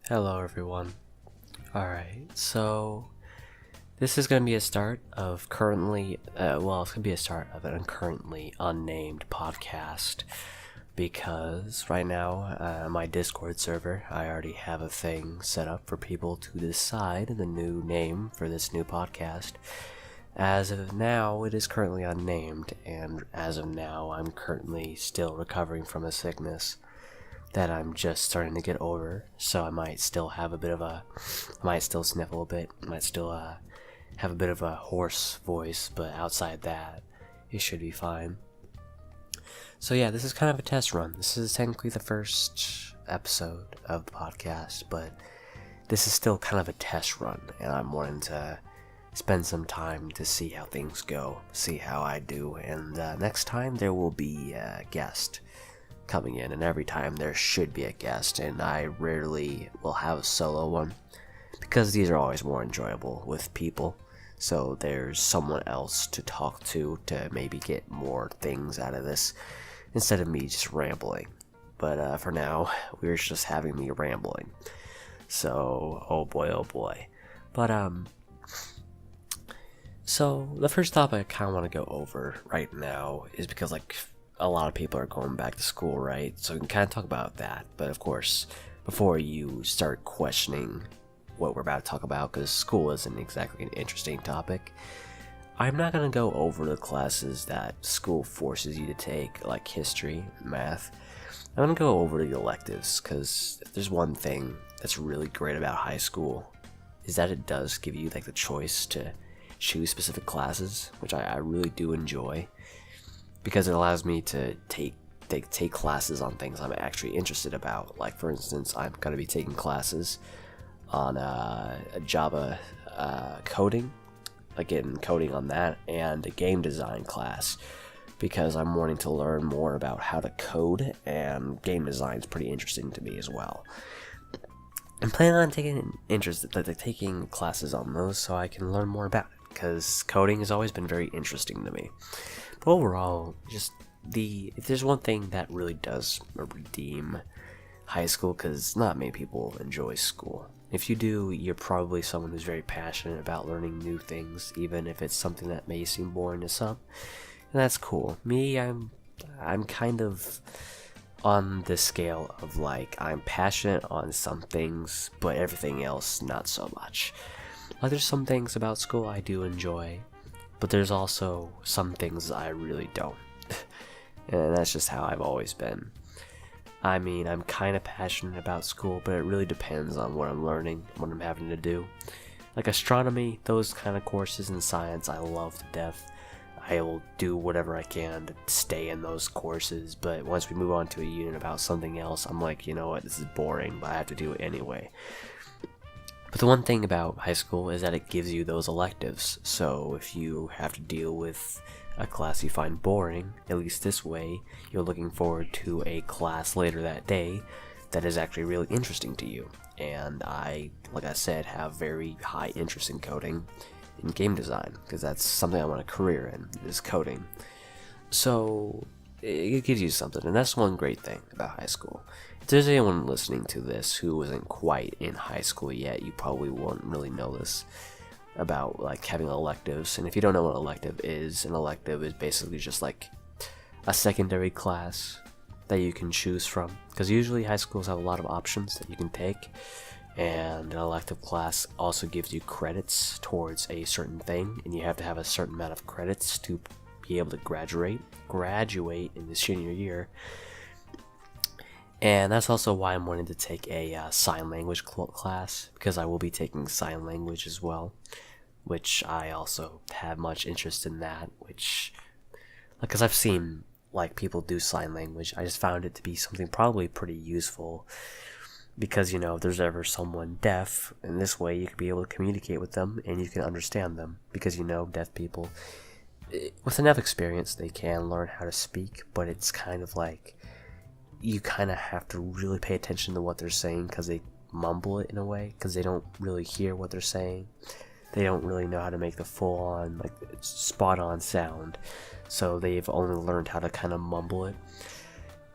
Hello everyone. Alright, so this is going to be a start of it's going to be a start of a currently unnamed podcast because right now, my Discord server, I already have a thing set up for people to decide the new name for this new podcast. As of now, it is currently unnamed, and as of now, I'm currently still recovering from a sickness that I'm just starting to get over, so I might still have I might still sniffle a bit, might still have a bit of a hoarse voice, but outside that, it should be fine. So yeah, this is kind of a test run. This is technically the first episode of the podcast, but this is still kind of a test run, and I'm wanting to spend some time to see how things go, see how I do, and next time there will be a guest coming in, and every time there should be a guest, and I rarely will have a solo one because these are always more enjoyable with people, so there's someone else to talk to maybe get more things out of this instead of me just rambling. But for now, we're just having me rambling, so oh boy. But so the first topic I kind of want to go over right now is because a lot of people are going back to school, right? So we can kind of talk about that. But of course, before you start questioning what we're about to talk about, because school isn't exactly an interesting topic, I'm not going to go over the classes that school forces you to take, like history and math. I'm going to go over the electives, because if there's one thing that's really great about high school, is that it does give you the choice to choose specific classes, which I really do enjoy, because it allows me to take classes on things I'm actually interested about. Like, for instance, I'm going to be taking classes on a Java coding, getting coding on that, and a game design class, because I'm wanting to learn more about how to code, and game design is pretty interesting to me as well. I'm planning on taking classes on those so I can learn more about it, because coding has always been very interesting to me. But overall, if there's one thing that really does redeem high school, because not many people enjoy school. If you do, you're probably someone who's very passionate about learning new things, even if it's something that may seem boring to some. And that's cool. Me, I'm kind of on the scale of I'm passionate on some things, but everything else not so much. There's some things about school I do enjoy, but there's also some things I really don't. And that's just how I've always been. I mean, I'm kind of passionate about school, but it really depends on what I'm learning, what I'm having to do. Like astronomy, those kind of courses in science, I love to death. I will do whatever I can to stay in those courses, but once we move on to a unit about something else, I'm like, you know what, this is boring, but I have to do it anyway. But the one thing about high school is that it gives you those electives, so if you have to deal with a class you find boring, at least this way, you're looking forward to a class later that day that is actually really interesting to you. And I, like I said, have very high interest in coding and game design, because that's something I want a career in, is coding. So it gives you something, and that's one great thing about high school. If there's anyone listening to this who isn't quite in high school yet, you probably won't really know this about having electives. And if you don't know what an elective is basically just a secondary class that you can choose from, because usually high schools have a lot of options that you can take, and an elective class also gives you credits towards a certain thing, and you have to have a certain amount of credits to be able to graduate in the senior year. And that's also why I'm wanting to take a sign language class, because I will be taking sign language as well, which I also have much interest in that, because I've seen people do sign language. I just found it to be something probably pretty useful, because if there's ever someone deaf, in this way you could be able to communicate with them and you can understand them, because deaf people, with enough experience, they can learn how to speak, but it's kind of you kind of have to really pay attention to what they're saying, because they mumble it in a way, because they don't really hear what they're saying. They don't really know how to make the full-on, spot-on sound, so they've only learned how to kind of mumble it.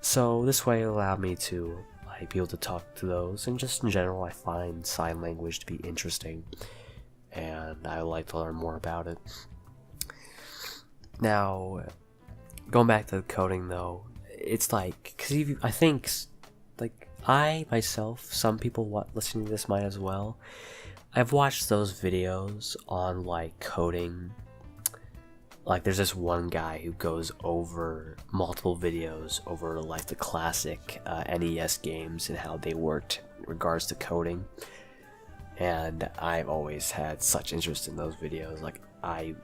So this way it allowed me to like be able to talk to those, and just in general I find sign language to be interesting, and I would like to learn more about it. Now, going back to coding though, it's like, because I think, like, I myself, some people listening to this might as well, I've watched those videos on like coding. Like, there's this one guy who goes over multiple videos over like the classic NES games and how they worked in regards to coding, and I've always had such interest in those videos. Like, I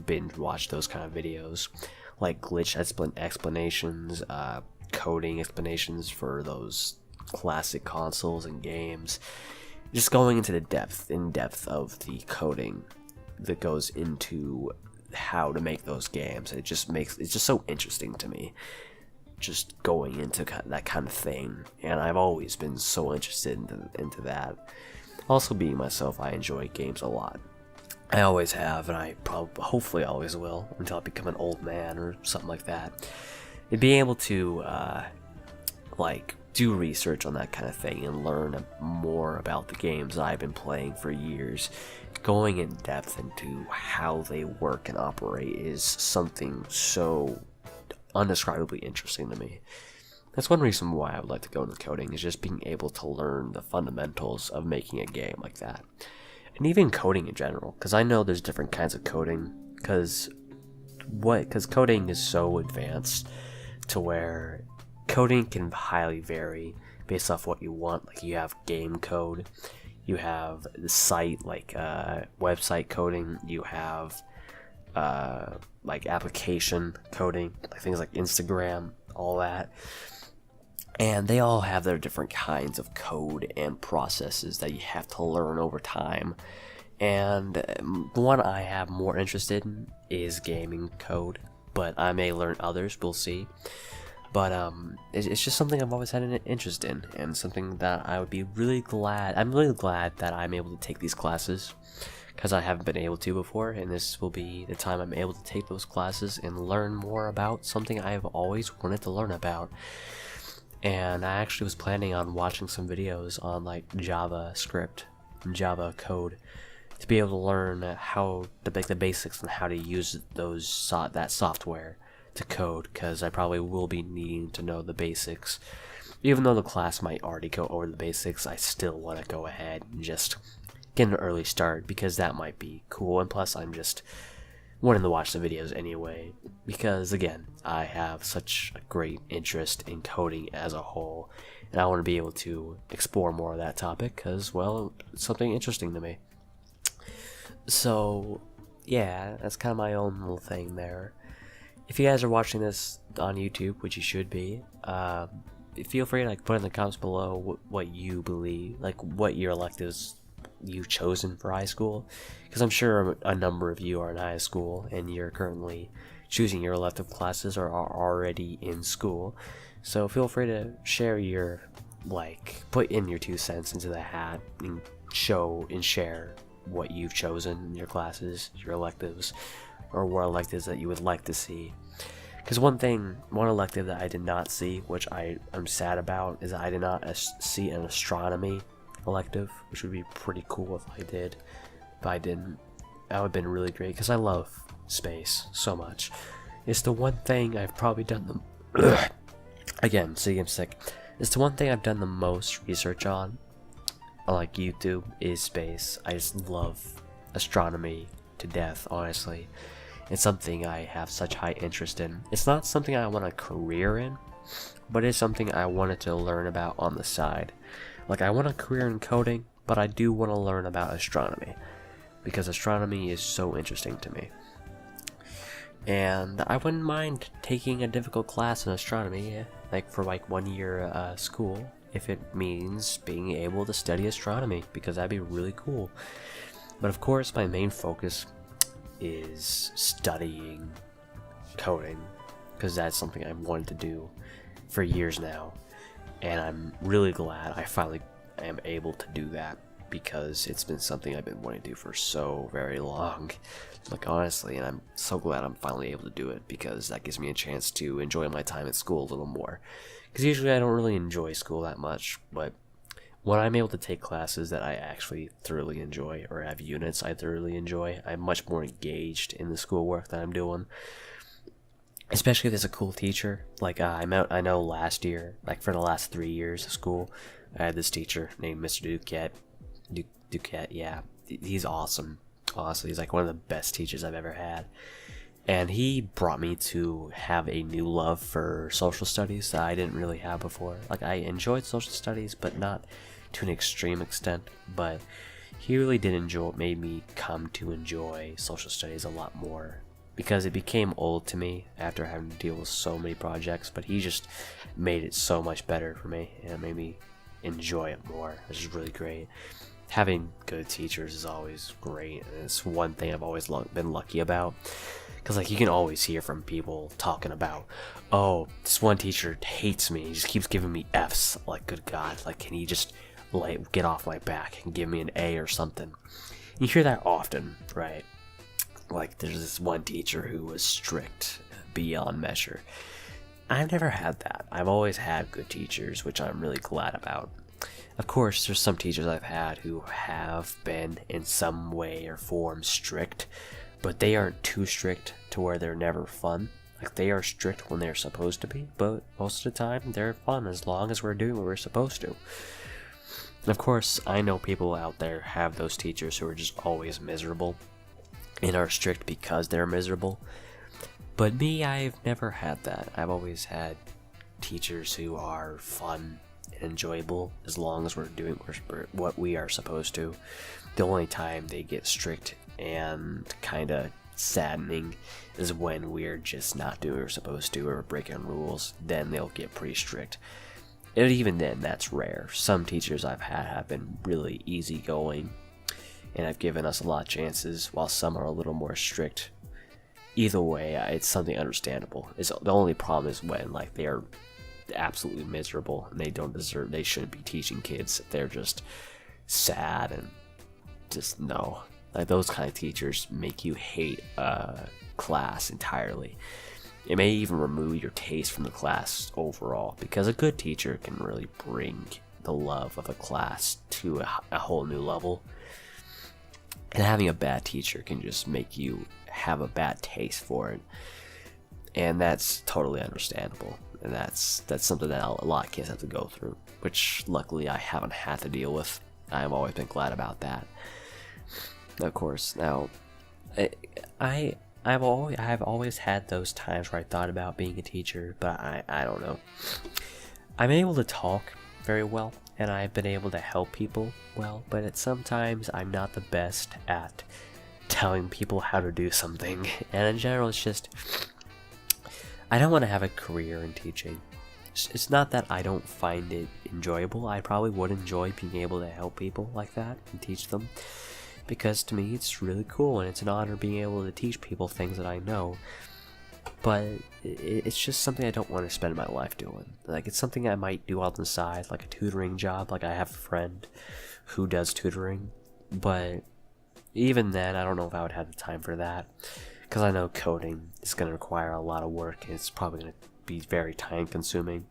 binge watched those kind of videos, like glitch explanations, coding explanations for those classic consoles and games, just going into the in-depth of the coding that goes into how to make those games. It's just so interesting to me, just going into that kind of thing, and I've always been so interested into that. Also, being myself, I enjoy games a lot. I always have, and I hopefully always will, until I become an old man or something like that. And being able to like do research on that kind of thing and learn more about the games I've been playing for years, going in depth into how they work and operate, is something so undescribably interesting to me. That's one reason why I would like to go into coding, is just being able to learn the fundamentals of making a game like that. And even coding in general, because I know there's different kinds of coding, because coding is so advanced to where coding can highly vary based off what you want. Like, you have game code, you have the site, like website coding, you have like application coding, like things like Instagram, all that. And they all have their different kinds of code and processes that you have to learn over time. And the one I have more interested in is gaming code, but I may learn others, we'll see. But it's just something I've always had an interest in, and something that I would be really glad. I'm really glad that I'm able to take these classes, because I haven't been able to before, and this will be the time I'm able to take those classes and learn more about something I have always wanted to learn about. And I actually was planning on watching some videos on like JavaScript and Java code to be able to learn how to make the basics and how to use that software to code, because I probably will be needing to know the basics. Even though the class might already go over the basics, I still want to go ahead and just get an early start, because that might be cool, and plus I'm just wanting to watch the videos anyway, because again, I have such a great interest in coding as a whole, and I want to be able to explore more of that topic, because, well, it's something interesting to me. So yeah, that's kind of my own little thing there. If you guys are watching this on YouTube, which you should be, feel free to like put in the comments below what you believe, like what your electives you've chosen for high school, because I'm sure a number of you are in high school and you're currently choosing your elective classes or are already in school. So feel free to share your, like, put in your 2 cents into the hat and show and share what you've chosen in your classes, your electives, or what electives that you would like to see. Because one elective that I did not see, which I'm sad about, is that I did not see an astronomy elective, which would be pretty cool if I did. If I didn't, that would have been really great, because I love space so much. It's the one thing I've probably done again, see, I'm sick. It's the one thing I've done the most research on like YouTube, is space. I just love astronomy to death, honestly. It's something I have such high interest in. It's not something I want a career in, but it's something I wanted to learn about on the side. Like, I want a career in coding, but I do want to learn about astronomy, because astronomy is so interesting to me. And I wouldn't mind taking a difficult class in astronomy, like for like 1 year school, if it means being able to study astronomy, because that'd be really cool. But of course, my main focus is studying coding, because that's something I've wanted to do for years now, and I'm really glad I finally am able to do that, because it's been something I've been wanting to do for so very long. Like, honestly, and I'm so glad I'm finally able to do it, because that gives me a chance to enjoy my time at school a little more. Because usually I don't really enjoy school that much, but when I'm able to take classes that I actually thoroughly enjoy, or have units I thoroughly enjoy, I'm much more engaged in the schoolwork that I'm doing. Especially if there's a cool teacher. Like, I know last year, like for the last 3 years of school, I had this teacher named Mr. Duquette, yeah. He's awesome. Honestly, he's like one of the best teachers I've ever had. And he brought me to have a new love for social studies that I didn't really have before. Like, I enjoyed social studies, but not to an extreme extent. But he really made me come to enjoy social studies a lot more, because it became old to me after having to deal with so many projects. But he just made it so much better for me, and it made me enjoy it more, which is really great. Having good teachers is always great, and it's one thing I've always been lucky about. Because, like, you can always hear from people talking about, oh, this one teacher hates me, he just keeps giving me Fs. Like, good God, like, can he just, like, get off my back and give me an A or something? You hear that often, right? Like, there's this one teacher who was strict beyond measure. I've never had that. I've always had good teachers, which I'm really glad about. Of course, there's some teachers I've had who have been in some way or form strict, but they aren't too strict to where they're never fun. Like, they are strict when they're supposed to be, but most of the time they're fun as long as we're doing what we're supposed to. And of course, I know people out there have those teachers who are just always miserable and are strict because they're miserable. But me, I've never had that. I've always had teachers who are fun and enjoyable as long as we're doing what we are supposed to. The only time they get strict and kind of saddening is when we're just not doing what we're supposed to, or breaking rules. Then they'll get pretty strict. And even then, that's rare. Some teachers I've had have been really easygoing and have given us a lot of chances, while some are a little more strict. Either way, it's something understandable. The only problem is when, like, they are absolutely miserable and they shouldn't be teaching kids. They're just sad and just no. Like, those kind of teachers make you hate a class entirely. It may even remove your taste from the class overall, because a good teacher can really bring the love of a class to a whole new level. And having a bad teacher can just make you have a bad taste for it. And that's totally understandable. And that's something that a lot of kids have to go through, which luckily I haven't had to deal with. I've always been glad about that. Of course, now, I've always had those times where I thought about being a teacher, but I don't know. I'm able to talk very well, and I've been able to help people well, but sometimes I'm not the best at telling people how to do something. And in general, it's just, I don't want to have a career in teaching. It's not that I don't find it enjoyable. I probably would enjoy being able to help people like that and teach them, because to me it's really cool and it's an honor being able to teach people things that I know. But it's just something I don't want to spend my life doing. Like, it's something I might do on the side, like a tutoring job. Like, I have a friend who does tutoring, but even then I don't know if I would have the time for that, because I know coding is going to require a lot of work and it's probably going to be very time consuming.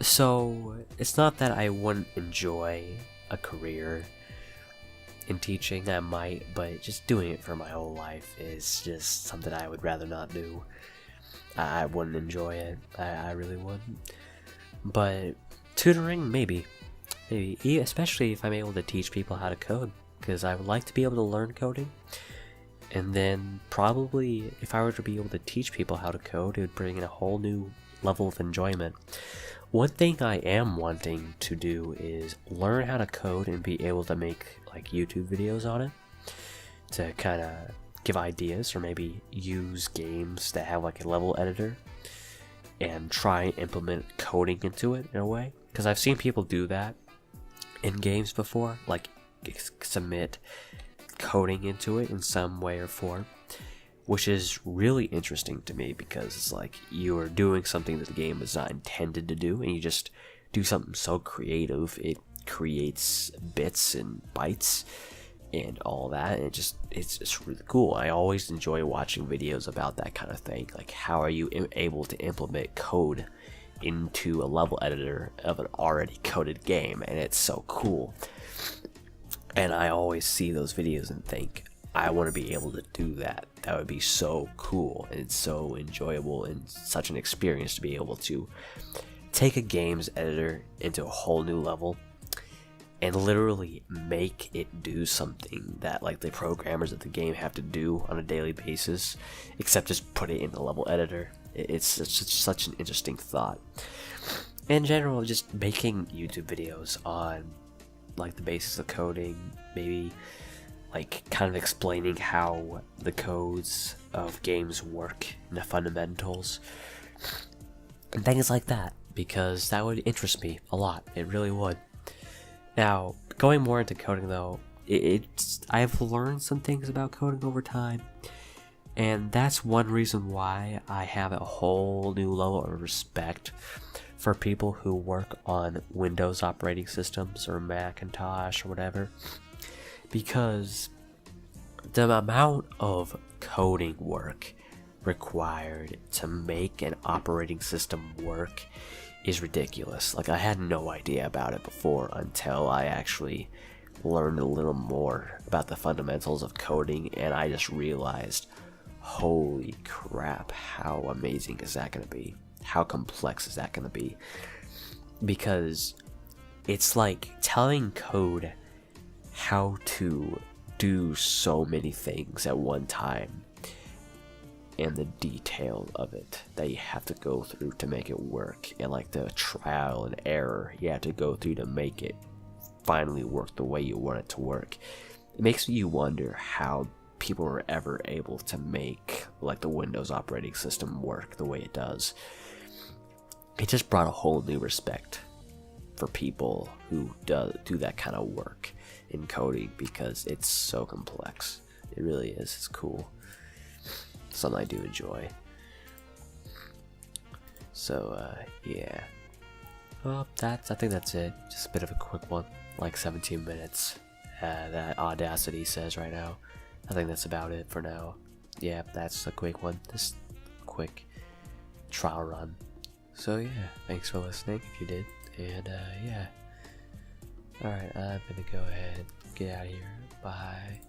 So it's not that I wouldn't enjoy a career in teaching. I might, but just doing it for my whole life is just something I would rather not do. I wouldn't enjoy it. I really wouldn't. But tutoring, maybe, especially if I'm able to teach people how to code, because I would like to be able to learn coding. And then probably if I were to be able to teach people how to code, it would bring in a whole new level of enjoyment. One thing I am wanting to do is learn how to code and be able to make like YouTube videos on it, to kind of give ideas, or maybe use games that have like a level editor and try and implement coding into it in a way. Because I've seen people do that in games before, like submit coding into it in some way or form, which is really interesting to me, because it's like you are doing something that the game was not intended to do, and you just do something so creative, it creates bits and bytes and all that, and it's really cool. I always enjoy watching videos about that kind of thing, like how are you able to implement code into a level editor of an already coded game, and it's so cool. And I always see those videos and think, I want to be able to do that. That would be so cool, and it's so enjoyable and such an experience to be able to take a game's editor into a whole new level and literally make it do something that like the programmers of the game have to do on a daily basis, except just put it in the level editor. It's such an interesting thought. In general, just making YouTube videos on like the basics of coding, maybe like kind of explaining how the codes of games work and the fundamentals and things like that, because that would interest me a lot. It really would. Now, going more into coding though, I've learned some things about coding over time, and that's one reason why I have a whole new level of respect for people who work on Windows operating systems or Macintosh or whatever, because the amount of coding work required to make an operating system work is ridiculous. Like, I had no idea about it before until I actually learned a little more about the fundamentals of coding, and I just realized, holy crap, how amazing is that going to be? How complex is that going to be? Because it's like telling code how to do so many things at one time, and the detail of it that you have to go through to make it work, and like the trial and error you have to go through to make it finally work the way you want it to work. It makes you wonder how people were ever able to make like the Windows operating system work the way it does. It just brought a whole new respect for people who do that kind of work in coding, because it's so complex. It really is. It's cool. Something I do enjoy. So yeah. Well, I think that's it. Just a bit of a quick one, like 17 minutes. That Audacity says right now. I think that's about it for now. Yeah, that's a quick one. Just quick trial run. So yeah, thanks for listening if you did. And yeah. Alright, I'm gonna go ahead and get out of here. Bye.